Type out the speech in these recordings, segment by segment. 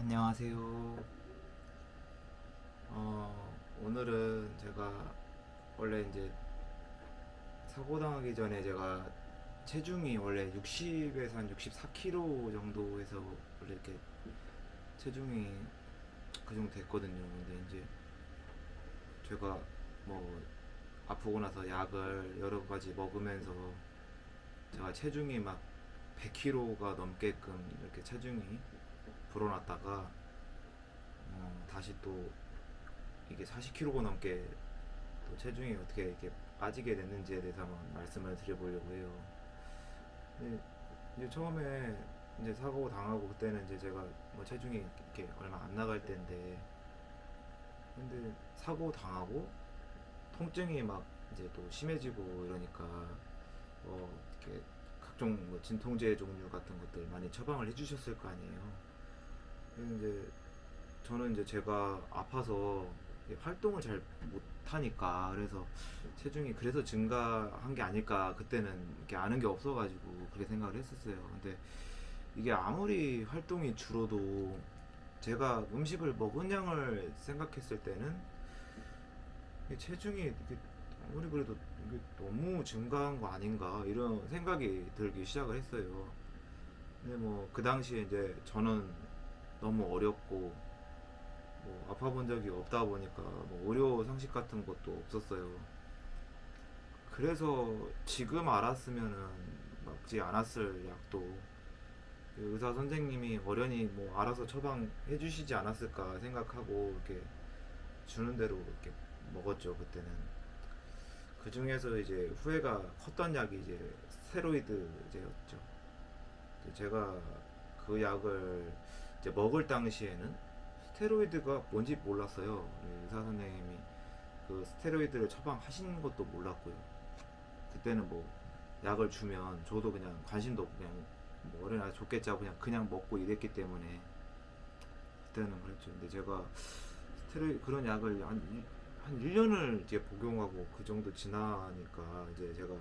안녕하세요. 오늘은 제가 원래 이제 사고 당하기 전에 제가 체중이 원래 60에서 한 64kg 정도에서 원래 이렇게 체중이 그 정도 됐거든요. 근데 이제 제가 뭐 아프고 나서 약을 여러 가지 먹으면서 제가 체중이 막 100kg가 넘게끔 이렇게 체중이 불어났다가 다시 또 이게 40kg가 넘게 또 체중이 어떻게 이렇게 빠지게 됐는지에 대해서 한번 말씀을 드려보려고 해요. 근데 이제 처음에 이제 사고 당하고 그때는 이제 제가 뭐 체중이 이렇게 얼마 안 나갈 때인데, 근데 사고 당하고 통증이 막 이제 또 심해지고 이러니까 이렇게 각종 뭐 진통제 종류 같은 것들 많이 처방을 해주셨을 거 아니에요. 근데 이제 저는 이제 제가 아파서 활동을 잘 못하니까, 그래서 체중이 그래서 증가한 게 아닐까, 그때는 이렇게 아는 게 없어가지고 그렇게 생각을 했었어요. 근데 이게 아무리 활동이 줄어도 제가 음식을 먹은 양을 생각했을 때는 체중이 이게 아무리 그래도 이게 너무 증가한 거 아닌가 이런 생각이 들기 시작을 했어요. 근데 뭐 그 당시에 이제 저는 너무 어렸고 뭐 아파본 적이 없다 보니까 뭐 의료 상식 같은 것도 없었어요. 그래서 지금 알았으면은 먹지 않았을 약도 그 의사 선생님이 어련히 뭐 알아서 처방해 주시지 않았을까 생각하고 이렇게 주는 대로 이렇게 먹었죠 그때는. 그 중에서 이제 후회가 컸던 약이 이제 스테로이드제였죠. 제가 그 약을 이제 먹을 당시에는 스테로이드가 뭔지 몰랐어요. 의사 선생님이 그 스테로이드를 처방하신 것도 몰랐고요. 그때는 뭐 약을 주면 저도 그냥 관심도 없고 그냥 뭐 어린아이 좋겠지 하고 그냥 먹고 이랬기 때문에 그때는 그랬죠. 근데 제가 스테로이드 그런 약을 한 1년을 이제 복용하고 그 정도 지나니까 이제 제가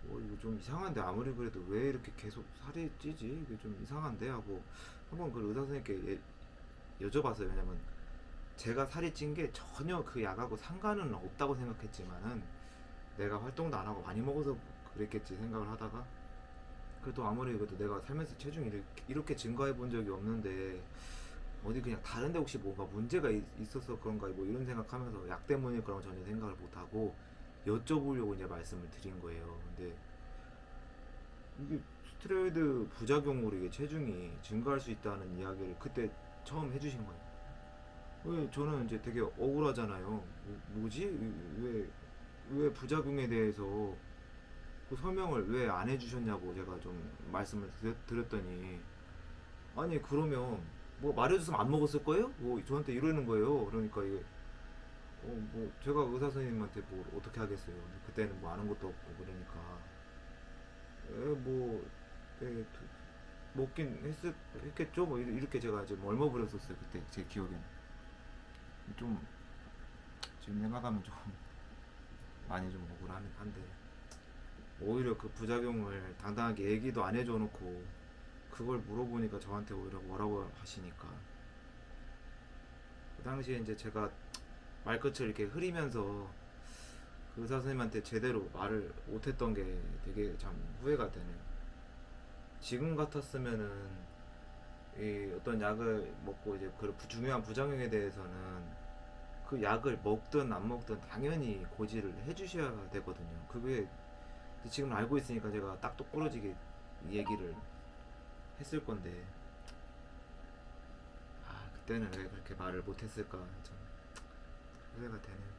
이거 좀 이상한데, 아무리 그래도 왜 이렇게 계속 살이 찌지? 이게 좀 이상한데 하고 한번 그 의사 선생님께 여쭤봤어요. 왜냐면 제가 살이 찐 게 전혀 그 약하고 상관은 없다고 생각했지만은 내가 활동도 안 하고 많이 먹어서 그랬겠지 생각을 하다가, 그래도 아무리 그래도 내가 살면서 체중이 이렇게 증가해 본 적이 없는데 어디 그냥 다른데 혹시 뭔가 문제가 있어서 그런가 뭐 이런 생각하면서 약 때문일 거라고 전혀 생각을 못하고 여쭤보려고 이제 말씀을 드린 거예요. 근데 이게 스테로이드 부작용으로 이게 체중이 증가할 수 있다는 이야기를 그때 처음 해주신 거예요. 왜 저는 이제 되게 억울하잖아요. 뭐지? 왜 부작용에 대해서 그 설명을 왜 안 해주셨냐고 제가 좀 말씀을 드렸더니, 아니 그러면 뭐 말해줬으면 안 먹었을 거예요? 뭐 저한테 이러는 거예요. 그러니까 이게 뭐 제가 의사 선생님한테 뭐 어떻게 하겠어요. 그때는 뭐 아는 것도 없고 그러니까 뭐 먹긴 했겠죠. 뭐 이렇게 제가 좀 얼마 버렸었어요 그때 제 기억엔. 좀 지금 생각하면 좀 많이 좀 억울한데, 오히려 그 부작용을 당당하게 얘기도 안 해줘 놓고 그걸 물어보니까 저한테 오히려 뭐라고 하시니까, 그 당시에 이제 제가 말끝을 이렇게 흐리면서 그 의사 선생님한테 제대로 말을 못했던 게 되게 참 후회가 되네요. 지금 같았으면은 이 어떤 약을 먹고 이제 그 중요한 부작용에 대해서는 그 약을 먹든 안 먹든 당연히 고지를 해주셔야 되거든요. 그게 지금 알고 있으니까 제가 딱 똑부러지게 얘기를 했을 건데, 그때는 왜 그렇게 말을 못했을까 참 후회가 되네요.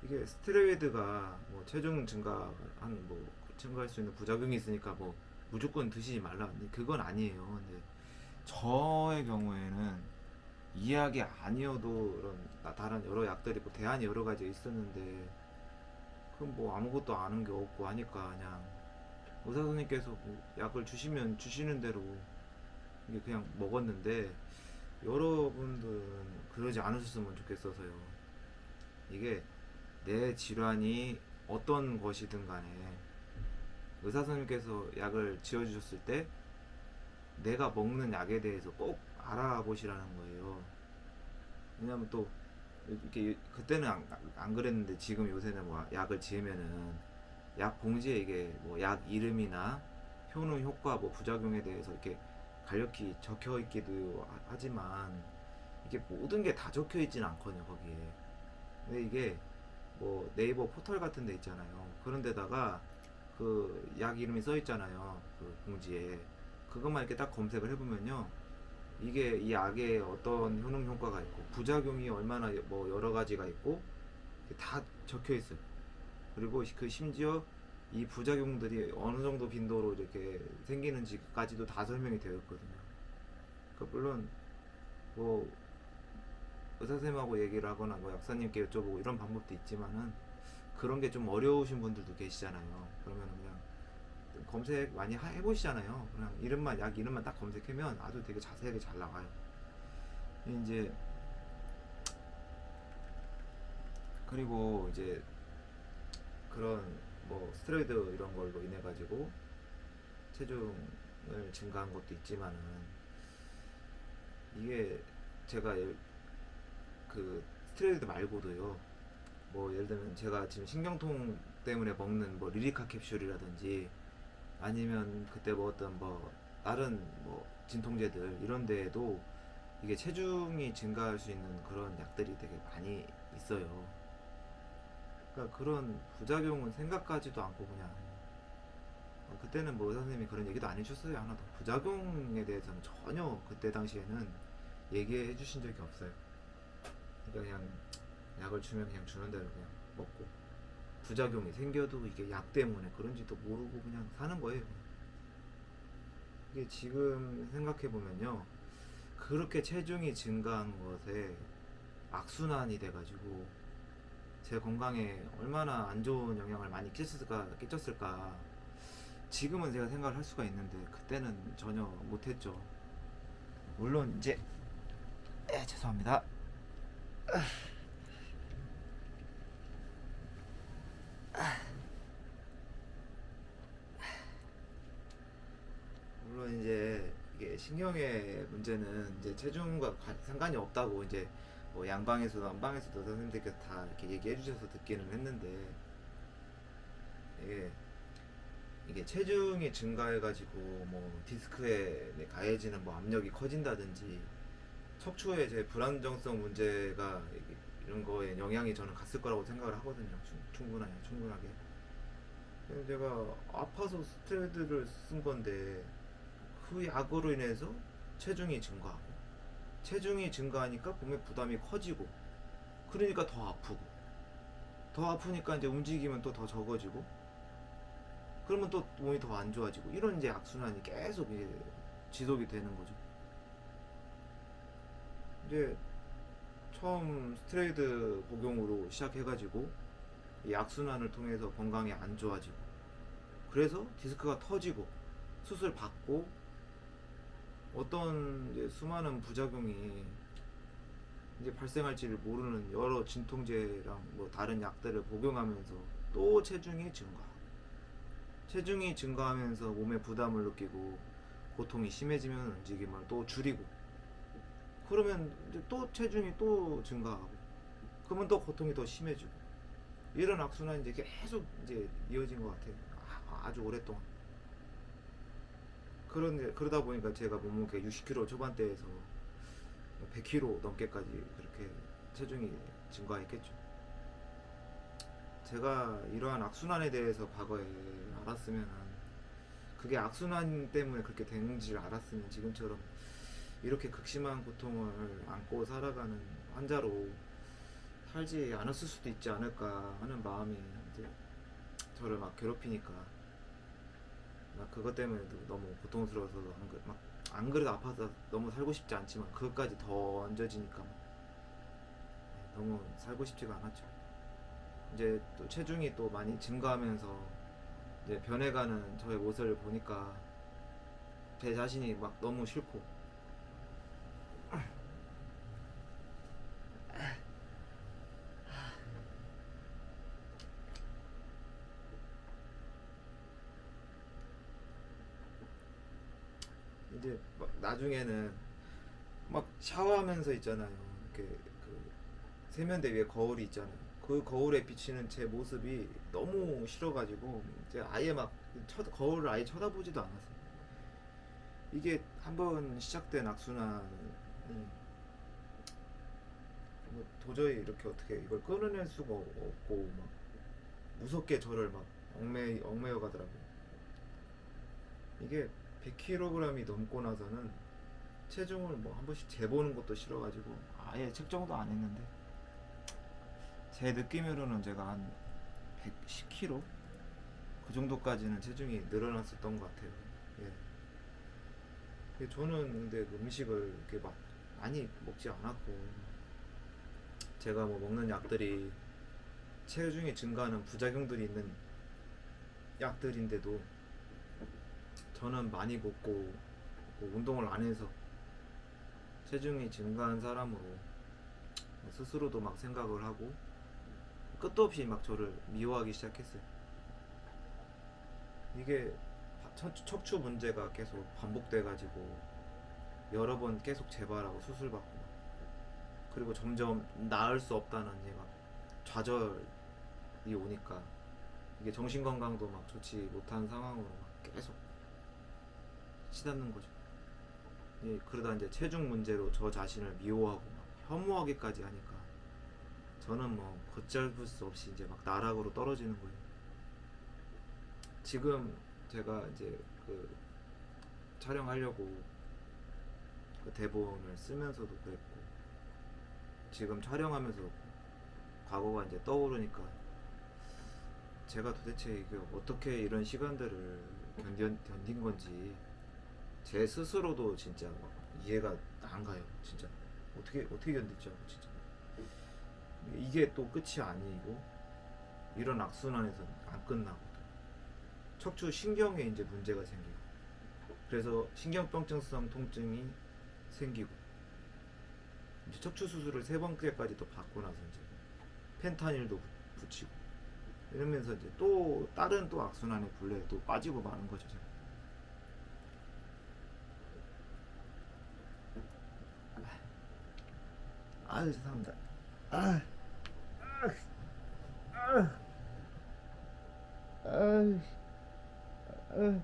이게 스테로이드가 뭐 체중 증가한 뭐 증가할 수 있는 부작용이 있으니까 뭐 무조건 드시지 말라, 그건 아니에요. 근데 저의 경우에는 이 약이 아니어도 이런 다른 여러 약들이 뭐 대안이 여러 가지 있었는데 그럼 뭐 아무것도 아는 게 없고 하니까 그냥 의사 선생님께서 뭐 약을 주시면 주시는 대로 이게 그냥 먹었는데, 여러분들은 그러지 않으셨으면 좋겠어서요. 이게 내 질환이 어떤 것이든 간에 의사 선생님께서 약을 지어주셨을 때 내가 먹는 약에 대해서 꼭 알아보시라는 거예요. 왜냐면 또 이렇게 그때는 안 그랬는데 지금 요새는 뭐 약을 지으면은 약 봉지에 이게 뭐 약 이름이나 효능 효과 뭐 부작용에 대해서 이렇게 간략히 적혀 있기도 하지만 이게 모든 게 다 적혀 있진 않거든요 거기에. 근데 이게 뭐 네이버 포털 같은 데 있잖아요. 그런 데다가 그 약 이름이 써 있잖아요. 그 봉지에. 그것만 이렇게 딱 검색을 해보면요. 이게 이 약에 어떤 효능 효과가 있고 부작용이 얼마나 뭐 여러 가지가 있고 다 적혀 있어요. 그리고 그 심지어 이 부작용들이 어느 정도 빈도로 이렇게 생기는지까지도 다 설명이 되어 있거든요. 그러니까 물론 뭐 의사 선생님하고 얘기를 하거나 뭐 약사님께 여쭤보고 이런 방법도 있지만은 그런 게 좀 어려우신 분들도 계시잖아요. 그러면 그냥 검색 많이 해보시잖아요. 그냥 이름만 약 이름만 딱 검색하면 아주 되게 자세하게 잘 나와요. 이제 그리고 이제 그런 뭐 스테로이드 이런 걸로 인해 가지고 체중을 증가한 것도 있지만은 이게 제가 그 스테로이드 말고도요. 뭐 예를 들면 제가 지금 신경통 때문에 먹는 뭐 리리카 캡슐이라든지 아니면 그때 먹었던 뭐 다른 뭐 진통제들 이런 데에도 이게 체중이 증가할 수 있는 그런 약들이 되게 많이 있어요. 그러니까 그런 부작용은 생각하지도 않고 그냥 그때는 뭐 의사 선생님이 그런 얘기도 안 해주셨어요. 하나도 부작용에 대해서는 전혀 그때 당시에는 얘기해 주신 적이 없어요. 그러니까 그냥 약을 주면 그냥 주는 대로 그냥 먹고 부작용이 생겨도 이게 약 때문에 그런지도 모르고 그냥 사는 거예요. 이게 지금 생각해 보면요, 그렇게 체중이 증가한 것에 악순환이 돼가지고 제 건강에 얼마나 안 좋은 영향을 많이 끼쳤을까. 지금은 제가 생각을 할 수가 있는데 그때는 전혀 못했죠. 물론 이제 죄송합니다. 물론 이제 이게 신경의 문제는 이제 체중과 상관이 없다고 이제 뭐 양방에서도 남방에서도 선생님들께서 다 이렇게 얘기해 주셔서 듣기는 했는데 이게 체중이 증가해가지고 뭐 디스크에 가해지는 뭐 압력이 커진다든지 척추의 제 불안정성 문제가 이런 거에 영향이 저는 갔을 거라고 생각을 하거든요. 충분하게. 제가 아파서 스테로이드를 쓴 건데 그 약으로 인해서 체중이 증가하고 체중이 증가하니까 몸에 부담이 커지고 그러니까 더 아프니까 이제 움직이면 또 더 적어지고 그러면 또 몸이 더 안 좋아지고 이런 이제 악순환이 계속 이제 지속이 되는 거죠. 이제 처음 스테로이드 복용으로 시작해가지고 이 악순환을 통해서 건강이 안 좋아지고 그래서 디스크가 터지고 수술 받고 어떤 이제 수많은 부작용이 이제 발생할지를 모르는 여러 진통제랑 뭐 다른 약들을 복용하면서 또 체중이 증가하면서 몸에 부담을 느끼고 고통이 심해지면 움직임을 또 줄이고 그러면 이제 또 체중이 또 증가하고 그러면 또 고통이 더 심해지고 이런 악순환이 이제 계속 이제 이어진 것 같아요. 아주 오랫동안. 그러다 보니까 제가 몸무게 60kg 초반대에서 100kg 넘게까지 그렇게 체중이 증가했겠죠. 제가 이러한 악순환에 대해서 과거에 알았으면 그게 악순환 때문에 그렇게 되는지를 알았으면 지금처럼 이렇게 극심한 고통을 안고 살아가는 환자로 살지 않았을 수도 있지 않을까 하는 마음이 이제 저를 막 괴롭히니까 막 그것 때문에도 너무 고통스러워서 안 그래도 아파서 너무 살고 싶지 않지만 그것까지 더 얹어지니까 너무 살고 싶지가 않았죠. 이제 또 체중이 또 많이 증가하면서 이제 변해가는 저의 모습을 보니까 제 자신이 막 너무 싫고 이제 막 나중에는 막 샤워하면서 있잖아요. 이렇게 그 세면대 위에 거울이 있잖아요. 그 거울에 비치는 제 모습이 너무 싫어가지고 이제 아예 막 거울을 아예 쳐다보지도 않았어요. 이게 한번 시작된 악순환이 뭐 도저히 이렇게 어떻게 이걸 끊어낼 수가 없고 막 무섭게 저를 막 얽매여 가더라고요. 이게 100kg이 넘고 나서는 체중을 뭐 한 번씩 재보는 것도 싫어가지고 아예 측정도 안 했는데 제 느낌으로는 제가 한 110kg 그 정도까지는 체중이 늘어났었던 것 같아요. 예. 저는 근데 그 음식을 이렇게 막 많이 먹지 않았고 제가 뭐 먹는 약들이 체중이 증가하는 부작용들이 있는 약들인데도 저는 많이 먹고 뭐 운동을 안 해서 체중이 증가한 사람으로 스스로도 막 생각을 하고 끝도 없이 막 저를 미워하기 시작했어요. 이게 척추 문제가 계속 반복돼가지고 여러 번 계속 재발하고 수술받고 그리고 점점 나을 수 없다는 이제 막 좌절이 오니까 이게 정신 건강도 막 좋지 못한 상황으로 막 계속 치닫는 거죠. 예, 그러다 이제 체중 문제로 저 자신을 미워하고 막 혐오하기까지 하니까 저는 뭐 걷잡을 수 없이 이제 막 나락으로 떨어지는 거예요. 지금 제가 이제 그 촬영하려고 그 대본을 쓰면서도 그랬고 지금 촬영하면서도 과거가 이제 떠오르니까 제가 도대체 이게 어떻게 이런 시간들을 견딘 건지 제 스스로도 진짜 막 이해가 안 가요. 진짜 어떻게 견뎠죠, 진짜. 이게 또 끝이 아니고 이런 악순환에서는 안 끝나고 척추 신경에 이제 문제가 생기고 그래서 신경병증성 통증이 생기고 이제 척추 수술을 3번째까지 또 받고 나서 이제 펜타닐도 붙이고 이러면서 이제 또 다른 또 악순환의 굴레에 또 빠지고 마는 거죠. 제가. 아유 죄송합니다. 아, 아, 아, 아,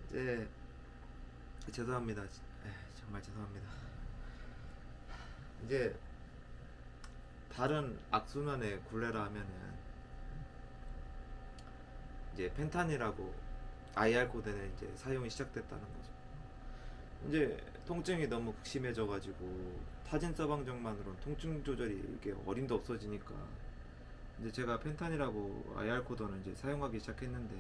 이제 죄송합니다. 정말 죄송합니다. 이제 다른 악순환의 굴레라 하면은 이제 펜타닐하고 아이알코덴의 이제 사용이 시작됐다는 거죠. 이제 통증이 너무 극심해져가지고 타진 서방정만으로는 통증 조절이 이게 어림도 없어지니까 이제 제가 펜타닐하고 IR 코더는 이제 사용하기 시작했는데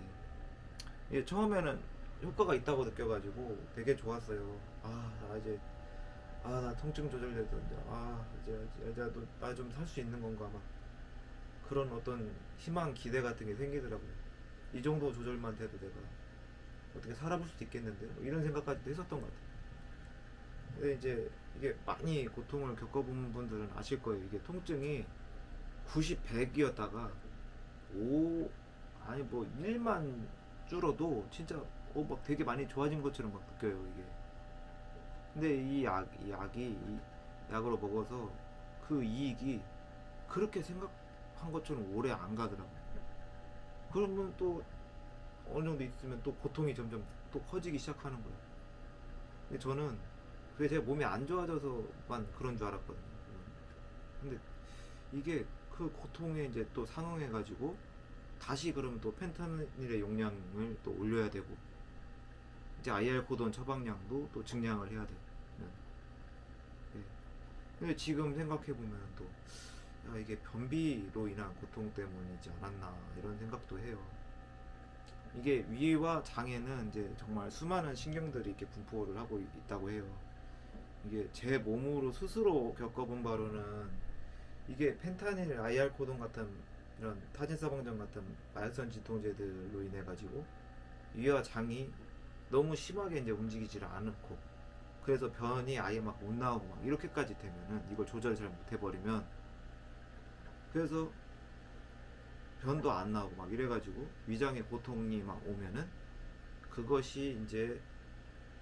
이게 처음에는 효과가 있다고 느껴가지고 되게 좋았어요. 나 이제 나 통증 조절되던데 이제 나 좀 살 수 있는 건가 막 그런 어떤 희망 기대 같은 게 생기더라고요. 이 정도 조절만 돼도 내가 어떻게 살아볼 수도 있겠는데 뭐 이런 생각까지도 했었던 것 같아요. 근데 이제 이게 많이 고통을 겪어본 분들은 아실 거예요. 이게 통증이 90, 100이었다가 5 아니 뭐 1만 줄어도 진짜 막 되게 많이 좋아진 것처럼 막 느껴요 이게. 근데 이 약이 이 약으로 먹어서 그 이익이 그렇게 생각한 것처럼 오래 안 가더라고요. 그러면 또 어느 정도 있으면 또 고통이 점점 또 커지기 시작하는 거예요. 근데 저는 그게 제 몸이 안 좋아져서만 그런 줄 알았거든요. 근데 이게 그 고통에 이제 또 상응해가지고 다시 그러면 또 펜타닐의 용량을 또 올려야 되고 이제 IR 코돈 처방량도 또 증량을 해야 되고. 네. 근데 지금 생각해 보면 또 이게 변비로 인한 고통 때문이지 않았나 이런 생각도 해요. 이게 위와 장에는 이제 정말 수많은 신경들이 이렇게 분포를 하고 있다고 해요. 이게 제 몸으로 스스로 겪어본 바로는 이게 펜타닐, IR 코돈 같은 이런 타진사방전 같은 마약성 진통제들로 인해 가지고 위와 장이 너무 심하게 이제 움직이지를 않고 그래서 변이 아예 막 못 나오고 막 이렇게까지 되면은 이걸 조절을 잘 못 해버리면 그래서 변도 안 나오고 막 이래가지고 위장에 고통이 막 오면은 그것이 이제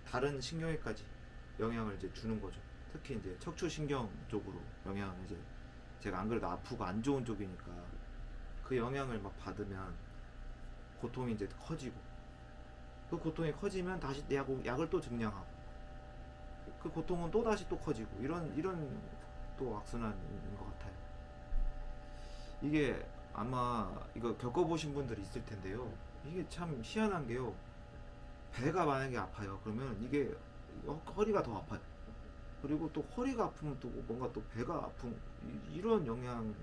다른 신경에까지 영향을 이제 주는 거죠. 특히 이제 척추신경 쪽으로 영향을 이제 제가 안 그래도 아프고 안 좋은 쪽이니까 그 영향을 막 받으면 고통이 이제 커지고 그 고통이 커지면 다시 약을 또 증량하고 그 고통은 또 다시 또 커지고 이런 또 악순환인 것 같아요. 이게 아마 이거 겪어보신 분들이 있을 텐데요. 이게 참 희한한 게요. 배가 만약에 아파요. 그러면 이게 허리가 더 아파요. 그리고 또 허리가 아프면 또 뭔가 또 배가 아픈 이런 영향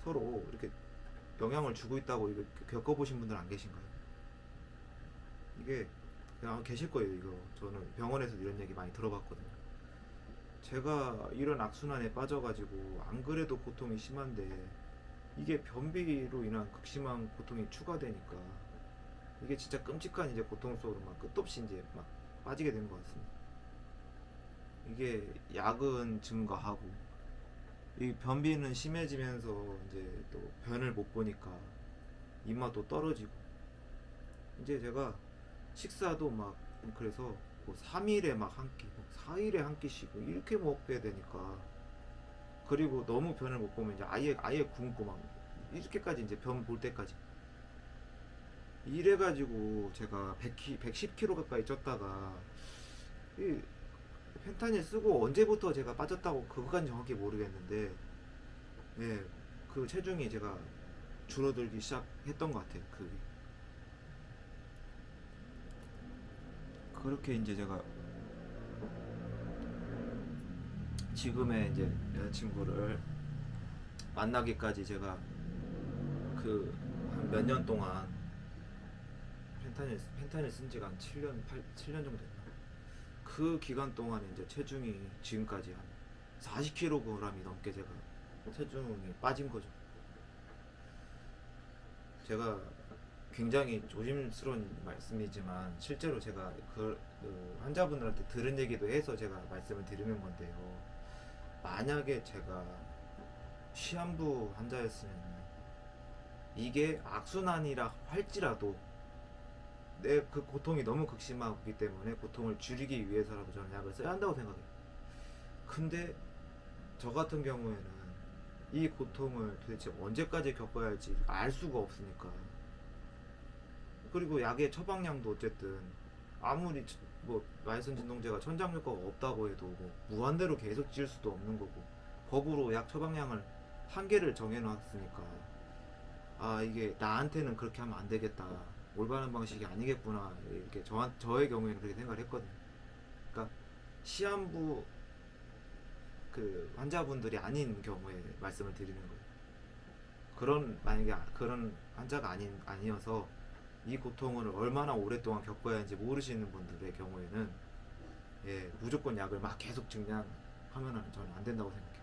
서로 이렇게 영향을 주고 있다고 이거 겪어보신 분들 안 계신가요? 이게 그냥 계실 거예요. 이거 저는 병원에서 이런 얘기 많이 들어봤거든요. 제가 이런 악순환에 빠져가지고 안 그래도 고통이 심한데 이게 변비로 인한 극심한 고통이 추가되니까 이게 진짜 끔찍한 이제 고통 속으로 막 끝도 없이 이제 막 빠지게 된 것 같습니다. 이게 약은 증가하고 이 변비는 심해지면서 이제 또 변을 못 보니까 입맛도 떨어지고 이제 제가 식사도 막 그래서 뭐 3일에 막 한 끼, 4일에 한 끼씩 이렇게 먹게 되니까 그리고 너무 변을 못 보면 이제 아예 굶고 막 이렇게까지 이제 변 볼 때까지 이래가지고 제가 110kg 가까이 쪘다가 이 펜타닐 쓰고 언제부터 제가 빠졌다고 그것까지 정확히 모르겠는데 예, 그 체중이 제가 줄어들기 시작했던 것 같아요. 그렇게 이제 제가 지금의 이제 여자친구를 만나기까지 제가 그 한 몇 년 동안 펜타닐 쓴 지가 한 7년 정도 됐나? 그 기간 동안에 이제 체중이 지금까지 한 40kg이 넘게 제가 체중이 빠진 거죠. 제가 굉장히 조심스러운 말씀이지만 실제로 제가 그 환자분들한테 들은 얘기도 해서 제가 말씀을 드리는 건데요. 만약에 제가 시한부 환자였으면 이게 악순환이라 할지라도 내 그 고통이 너무 극심하기 때문에 고통을 줄이기 위해서라도 저는 약을 써야 한다고 생각해요. 근데 저 같은 경우에는 이 고통을 도대체 언제까지 겪어야 할지 알 수가 없으니까 그리고 약의 처방량도 어쨌든 아무리 뭐 마이슨 진통제가 천장 효과가 없다고 해도 뭐 무한대로 계속 지을 수도 없는 거고 법으로 약 처방량을 한계를 정해놨으니까 이게 나한테는 그렇게 하면 안 되겠다 올바른 방식이 아니겠구나 이렇게 저의 경우에는 그렇게 생각을 했거든요. 그러니까 시한부 그 환자분들이 아닌 경우에 말씀을 드리는 거예요. 그런 만약에 그런 환자가 아니어서 이 고통을 얼마나 오랫동안 겪어야 하는지 모르시는 분들의 경우에는 예, 무조건 약을 막 계속 증량하면은 저는 안 된다고 생각해요.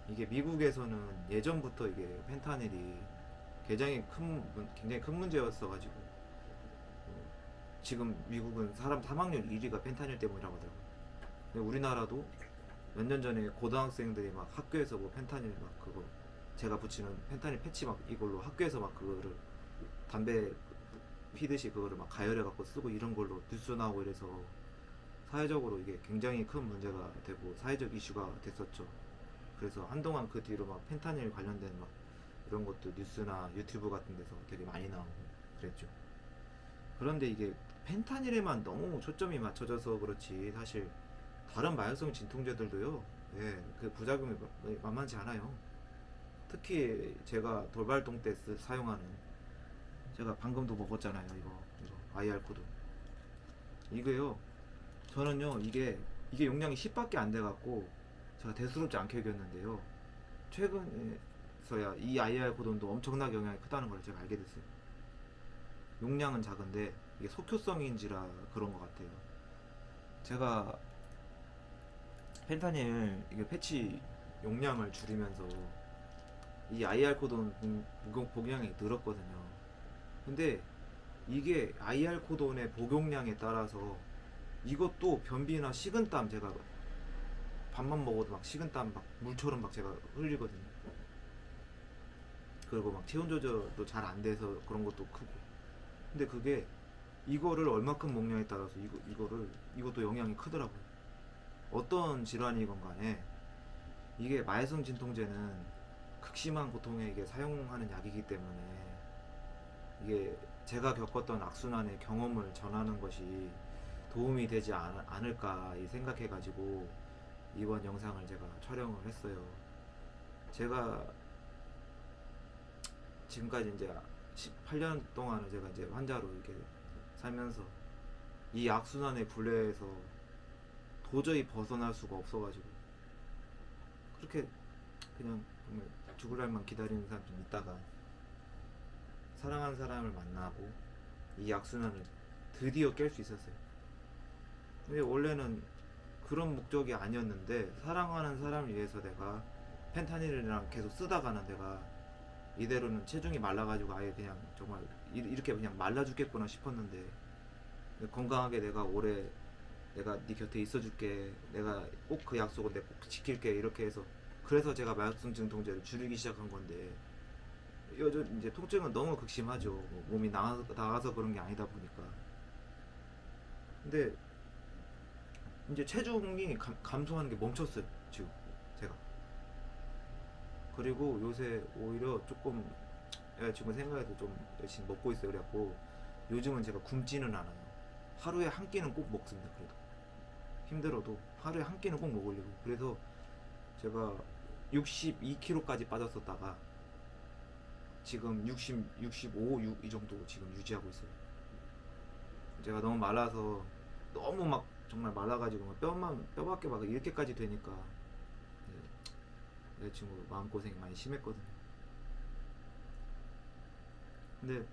이게 미국에서는 예전부터 이게 펜타닐이 굉장히 큰 문제였어가지고 지금 미국은 사람 사망률 1위가 펜타닐 때문이라고 하더라고요. 근데 우리나라도 몇 년 전에 고등학생들이 막 학교에서 뭐 펜타닐 막 그거 제가 붙이는 펜타닐 패치 막 이걸로 학교에서 막 그거를 담배 피듯이 그거를 막 가열해 갖고 쓰고 이런 걸로 뉴스 나오고 이래서 사회적으로 이게 굉장히 큰 문제가 되고 사회적 이슈가 됐었죠. 그래서 한동안 그 뒤로 막 펜타닐 관련된 막 이런 것도 뉴스나 유튜브 같은 데서 되게 많이 나오고 그랬죠. 그런데 이게 펜타닐에만 너무 초점이 맞춰져서 그렇지 사실 다른 마약성 진통제들도요. 예, 그 부작용이 만만치 않아요. 특히 제가 돌발동 때 사용하는 제가 방금도 먹었잖아요. 이거 아이알코돈 이거요. 저는요 이게 용량이 10밖에 안 돼 갖고 제가 대수롭지 않게 여겼는데요. 최근에서야 이 아이알코돈도 엄청나게 영향이 크다는 걸 제가 알게 됐어요. 용량은 작은데 이게 속효성인지라 그런 것 같아요. 제가 펜타닐 이게 패치 용량을 줄이면서 이 아이알코돈 복용량이 늘었거든요. 근데 이게 아이알코돈의 복용량에 따라서 이것도 변비나 식은땀 제가 밥만 먹어도 막 식은땀 막 물처럼 막 제가 흘리거든요. 그리고 막 체온 조절도 잘 안 돼서 그런 것도 크고. 근데 그게 이거를 얼마큼 먹냐에 따라서 이것도 영향이 크더라고요. 어떤 질환이건 간에 이게 마약성 진통제는 극심한 고통에 이게 사용하는 약이기 때문에 이게 제가 겪었던 악순환의 경험을 전하는 것이 도움이 되지 않을까 생각해가지고 이번 영상을 제가 촬영을 했어요. 제가 지금까지 이제 18년 동안을 제가 이제 환자로 이렇게 살면서 이 악순환의 굴레에서 도저히 벗어날 수가 없어가지고 그렇게 그냥 정말 죽을 날만 기다리는 사람 좀 있다가 사랑하는 사람을 만나고 이 악순환을 드디어 깰 수 있었어요. 근데 원래는 그런 목적이 아니었는데 사랑하는 사람을 위해서 내가 펜타닐이랑 계속 쓰다가는 내가 이대로는 체중이 말라가지고 아예 그냥 정말 이렇게 그냥 말라 죽겠구나 싶었는데 건강하게 내가 오래 내가 네 곁에 있어줄게 내가 꼭 그 약속은 내가 꼭 지킬게 이렇게 해서 그래서 제가 마약성 진통제를 줄이기 시작한 건데 요즘 이제 통증은 너무 극심하죠. 뭐 몸이 나가서 그런 게 아니다 보니까. 근데 이제 체중이 감소하는 게 멈췄어요. 지금 제가. 그리고 요새 오히려 조금 지금 생각해도 좀 열심히 먹고 있어요. 그래갖고 요즘은 제가 굶지는 않아요. 하루에 한 끼는 꼭 먹습니다. 그래도 힘들어도 하루에 한 끼는 꼭 먹으려고. 그래서 제가 62kg까지 빠졌었다가 지금 65, 6 이 정도 지금 유지하고 있어요. 제가 너무 말라서 너무 막 정말 말라가지고 뼈밖에 막 이렇게까지 되니까 내 친구 마음고생이 많이 심했거든요. 근데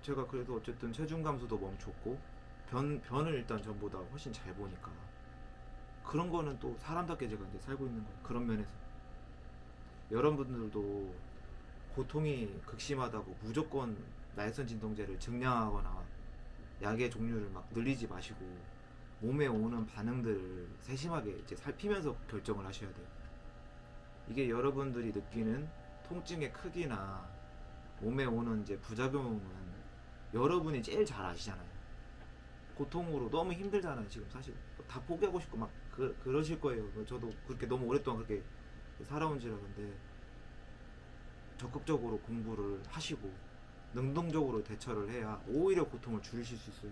제가 그래도 어쨌든 체중 감소도 멈췄고 변을 일단 전보다 훨씬 잘 보니까 그런 거는 또 사람답게 제가 이제 살고 있는 거예요. 그런 면에서 여러분들도 고통이 극심하다고 무조건 나약성 진통제를 증량하거나 약의 종류를 막 늘리지 마시고 몸에 오는 반응들을 세심하게 이제 살피면서 결정을 하셔야 돼요. 이게 여러분들이 느끼는 통증의 크기나 몸에 오는 이제 부작용은 여러분이 제일 잘 아시잖아요. 고통으로 너무 힘들잖아요. 지금 사실 다 포기하고 싶고 막 그러실 거예요. 저도 그렇게 너무 오랫동안 그렇게 살아온지라. 근데 적극적으로 공부를 하시고 능동적으로 대처를 해야 오히려 고통을 줄이실 수 있어요.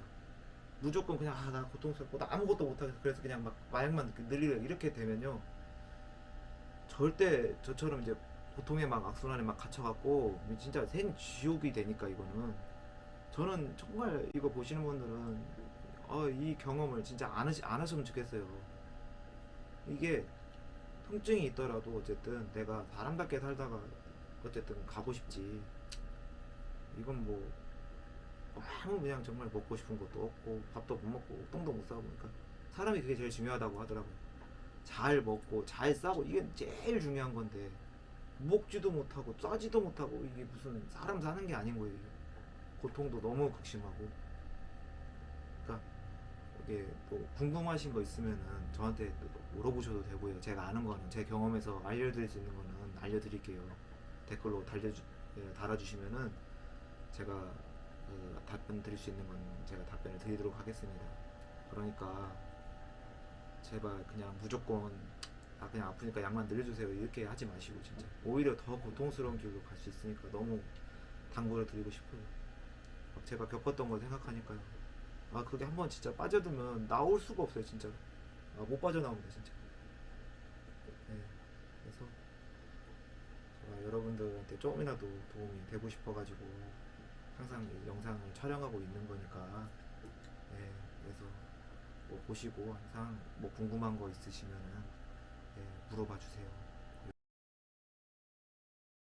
무조건 그냥 나 고통스럽고 나 아무것도 못하겠어 그래서 그냥 막 마약만 늘리려 이렇게 되면요 절대 저처럼 이제 고통의 막 악순환에 막 갇혀갖고 진짜 생 지옥이 되니까. 이거는 저는 정말 이거 보시는 분들은 이 경험을 진짜 안 하셨으면 좋겠어요. 이게 통증이 있더라도 어쨌든 내가 사람답게 살다가 어쨌든 가고 싶지. 이건 뭐 아무 그냥 정말 먹고 싶은 것도 없고 밥도 못 먹고 똥도 못 싸고 그러니까 사람이 그게 제일 중요하다고 하더라고요. 잘 먹고 잘 싸고 이게 제일 중요한 건데 먹지도 못하고 싸지도 못하고 이게 무슨 사람 사는 게 아닌 거예요. 이게. 고통도 너무 극심하고. 그러니까 이게 또 궁금하신 거 있으면은 저한테 또 물어보셔도 되고요. 제가 아는 거는 제 경험에서 알려드릴 수 있는 거는 알려드릴게요. 댓글로 달아주시면은 제가 답변 드릴 수 있는 건 제가 답변을 드리도록 하겠습니다. 그러니까 제발 그냥 무조건 그냥 아프니까 약만 늘려주세요 이렇게 하지 마시고 진짜 오히려 더 고통스러운 길로 갈 수 있으니까 너무 당부를 드리고 싶어요. 막 제가 겪었던 걸 생각하니까요. 그게 한번 진짜 빠져들면 나올 수가 없어요 진짜. 못 빠져나옵니다 진짜. 네, 그래서 제가 여러분들한테 조금이라도 도움이 되고 싶어가지고 항상 이 영상을 촬영하고 있는 거니까. 네, 그래서 뭐 보시고 항상 뭐 궁금한 거 있으시면은 물어봐 주세요.